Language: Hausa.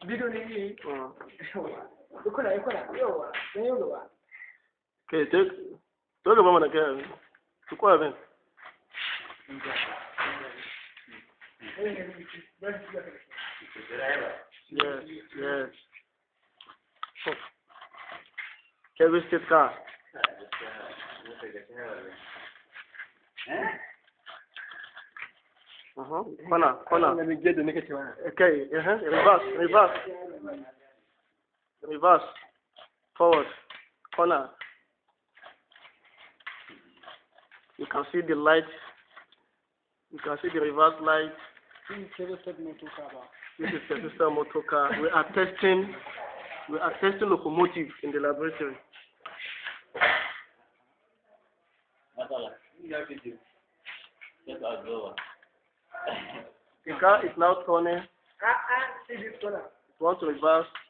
Bidiyo ne yi. Ikuna yawa. Dan yau gaba. Okay, take a moment again. To quite a Yes. Kevin State car. Corner. Let me get the negative one. Okay, reverse, forward, corner. You can see the light. You can see the reverse light. This is the system motor car. We are testing locomotive in the laboratory. The car is now turning. See this corner. It wants to reverse.